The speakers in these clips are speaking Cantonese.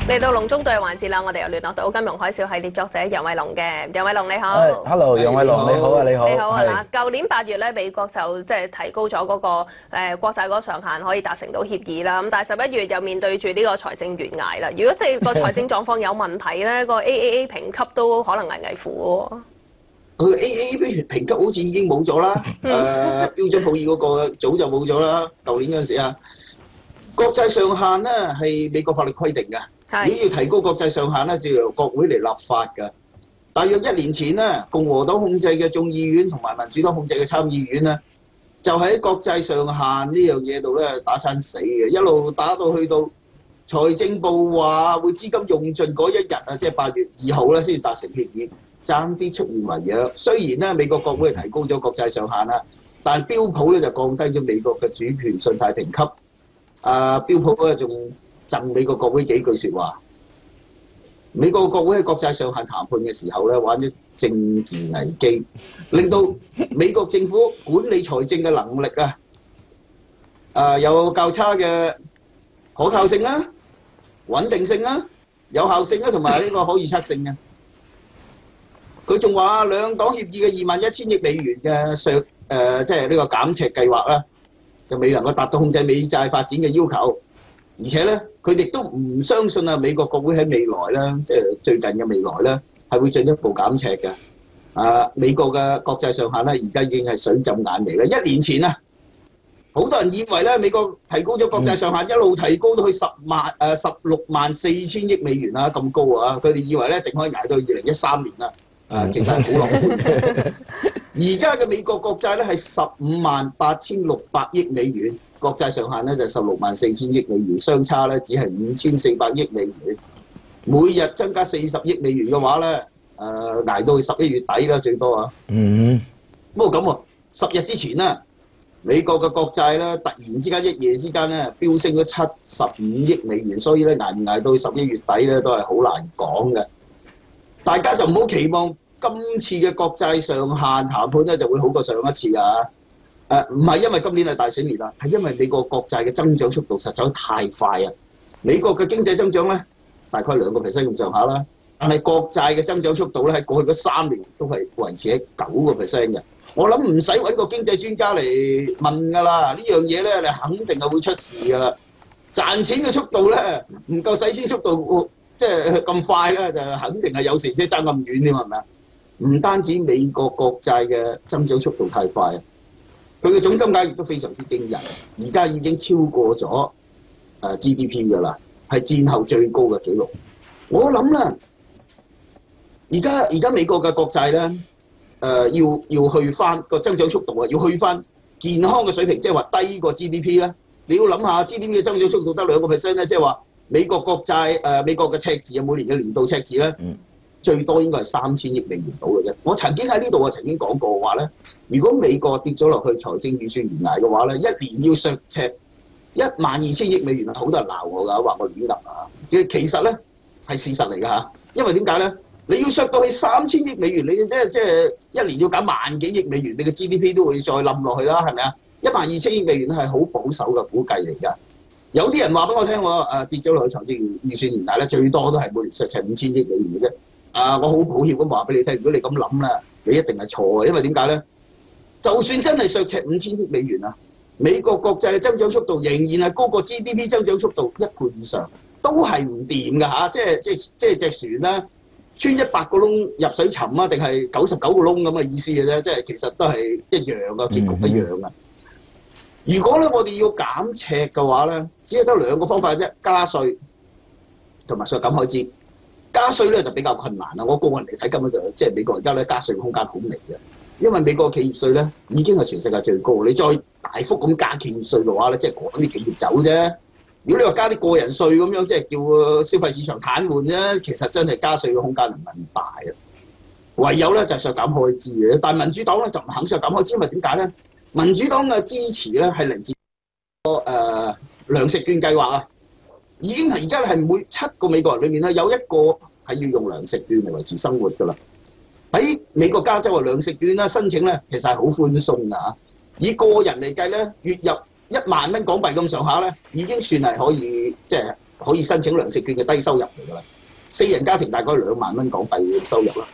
嚟到龍中對環節啦，我哋又聯絡到金融海嘯系列作者楊偉龍嘅。楊偉龍你好。Hello， 楊偉龍你好啊，你好。你好啊嗱，舊年8月咧，美國就即係提高咗嗰個國債嗰個上限，可以達成到協議啦。咁但係11月又面對住呢個財政懸崖啦。如果即係個財政狀況有問題咧，個 AAA 評級都可能危危乎喎。佢 AAA 評級好似已經冇咗啦，標準普爾嗰個早就冇咗啦。舊年嗰陣時啊，國債上限咧係美國法律規定嘅。如果要提高國債上限咧，就要由國會嚟立法㗎。大約1年前咧，共和黨控制嘅眾議院同埋民主黨控制嘅參議院咧，就喺國債上限呢樣嘢度咧打餐死嘅，一路打到去到財政部話會資金用盡嗰一日啊，即係8月2號咧先達成協議，爭啲出現違約。雖然咧美國國會係提高咗國債上限啦，但係標普咧就降低咗美國嘅主權信貸評級。標普咧仲贈美國國會幾句説話。美國國會喺國債上限談判嘅時候咧，玩咗政治危機，令到美國政府管理財政嘅能力有較差嘅可靠性啦、穩定性啦、有效性啦，同埋呢個可預測性嘅。佢仲話兩黨協議嘅21,000億美元嘅即係呢個減赤計劃啦，就未能夠達到控制美債發展嘅要求。而且咧，佢哋都唔相信美國國會喺未來咧，即係最近嘅未來咧，係會進一步減赤嘅。美國嘅國債上限咧，而家已經係水浸眼眉啦。1年前啊，好多人以為咧，美國提高咗國債上限，一路提高到去16.4億美元啦，咁高啊！佢哋以為咧，一定可以捱到2013年啦。其實係好樂觀。而家嘅美國國債咧係15.86億美元。國債上限咧就16.4億美元，相差咧只係5,400億美元。每日增加40億美元嘅話咧，捱到去11月底啦，最多啊。不過咁喎，10日之前咧，美國嘅國債咧突然之間一夜之間咧飆升咗75億美元，所以咧捱唔捱到11月底咧都係好難講嘅。大家就唔好期望今次嘅國債上限談判咧就會好過上一次啊！唔係因為今年係大選年啦，係因為美國國債嘅增長速度實在太快啊！美國嘅經濟增長咧大概2%咁上下啦，但係國債嘅增長速度咧喺過去嗰3年都係維持喺9%嘅。我諗唔使揾個經濟專家嚟問㗎啦，呢樣嘢咧你肯定係會出事㗎啦。賺錢嘅速度咧唔夠使錢速度即係咁快咧，就肯定係有時先爭咁遠添，係咪啊？唔單止美國國債嘅增長速度太快，佢嘅總金額亦都非常之驚人，而家已經超過咗GDP 㗎啦，係戰後最高嘅紀錄。我諗啦，而家美國嘅國債咧，要去翻個增長速度啊，要去翻健康嘅水平，即係話低過 GDP 咧。你要諗下 GDP 嘅增長速度得2%咧，即係話美國國債美國嘅赤字啊，每年嘅年度赤字咧，最多應該係3000億美元到嘅啫。我曾經喺呢度曾經講過話咧，如果美國跌咗落去財政預算懸崖嘅話咧，一年要削赤12000億美元啊，好多人鬧我㗎，話我亂噏啊。其實咧係事實嚟㗎嚇，因為點解咧？你要削到去3000億美元，你即係一年要減萬幾億美元，你嘅 GDP 都會再冧落去啦，係咪啊？12000億美元係好保守嘅估計嚟㗎。有啲人話俾我聽，我跌咗落去財政預算懸崖咧，最多都係每年削赤5000億美元嘅啫。我好抱歉咁話俾你聽，如果你咁諗咧，你一定係錯嘅，因為點解咧？就算真係削赤5000億美元啊，美國國債嘅增長速度仍然係高過 GDP 增長速度1倍以上，都係唔掂㗎嚇。即係隻船咧，穿100個窿入水沉啊，定係99個窿咁嘅意思嘅啫。即係其實都係一樣嘅，結局一樣嘅。如果咧我哋要減赤嘅話咧，只係得2個方法啫，加稅同埋削減開支。加稅咧就比較困難啦。我個人嚟睇根本就即係美國而家咧加稅空間好微嘅，因為美國企業稅咧已經係全世界最高。你再大幅咁加企業稅嘅話咧，即係趕啲企業走啫。如果你話加啲個人稅咁樣，即係叫消費市場癱瘓啫，其實真係加稅嘅空間唔係咁大啊。唯有咧就係削減開支嘅，但係民主黨咧就唔肯削減開支，因為點解咧？民主黨嘅支持咧係嚟自糧食券計劃啊。已經係而家係每7個美國人裏面咧有1個係要用糧食券嚟維持生活㗎啦。喺美國加州嘅糧食券咧申請咧其實係好寬鬆㗎嚇。以個人嚟計咧，月入1萬蚊港幣咁上下咧，已經算係可以即係可以申請糧食券嘅低收入嚟㗎啦。4人家庭大概2萬蚊港幣嘅收入啦。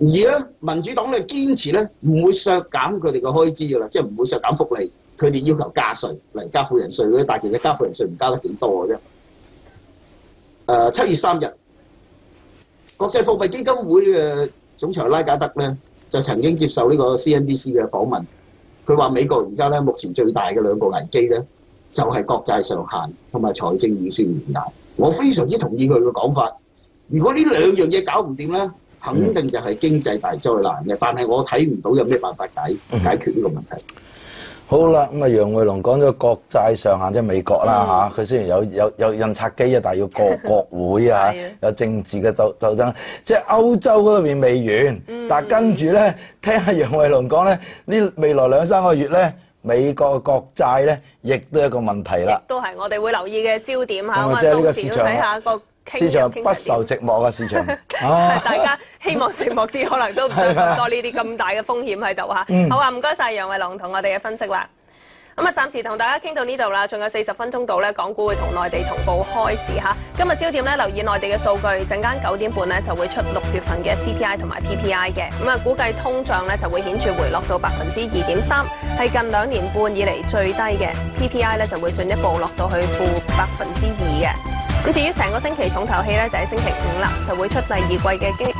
而咧民主黨咧堅持咧唔會削減佢哋嘅開支㗎啦，即係唔會削減福利。佢哋要求加稅嚟加富人稅嗰啲，但係其實加富人稅唔加得幾多嘅啫。7月3日，國際貨幣基金會嘅總裁拉加德咧就曾經接受呢個 CNBC 嘅訪問，佢話美國而家咧目前最大嘅2個危機咧就係國債上限同埋財政預算懸崖。我非常之同意佢嘅講法。如果呢2樣嘢搞唔掂咧，肯定就係經濟大災難嘅。但係我睇唔到有咩辦法解決呢個問題。好啦，咁啊楊偉龍講咗國債上限即係美國啦嚇，佢雖然有印刷機啊，但係要過國會啊，有政治嘅鬥爭。即係歐洲嗰邊未完，但係跟住咧，聽下楊偉龍講咧，呢未來2-3個月咧，美國嘅國債咧，亦都係一個問題啦。都係我哋會留意嘅焦點嚇。咁啊，即係呢個市場睇下個市場不受寂寞嘅市場。大家希望寂寞啲，可能都唔想咁多呢啲咁大嘅風險喺度嚇。好啊，唔該晒楊偉龍同我哋嘅分析啦。咁啊，暫時同大家傾到呢度啦，仲有40分鐘到咧，港股會同內地同步開市嚇。今日焦點咧，留意內地嘅數據，陣間9點半咧就會出6月份嘅 CPI 同埋 PPI 嘅。咁啊，估計通脹咧就會顯著回落到2.3%，係近2年半以嚟最低嘅。PPI 咧就會進一步落到去負2%嘅。咁至於成個星期重頭戲咧，就係星期5啦，就會出第2季嘅經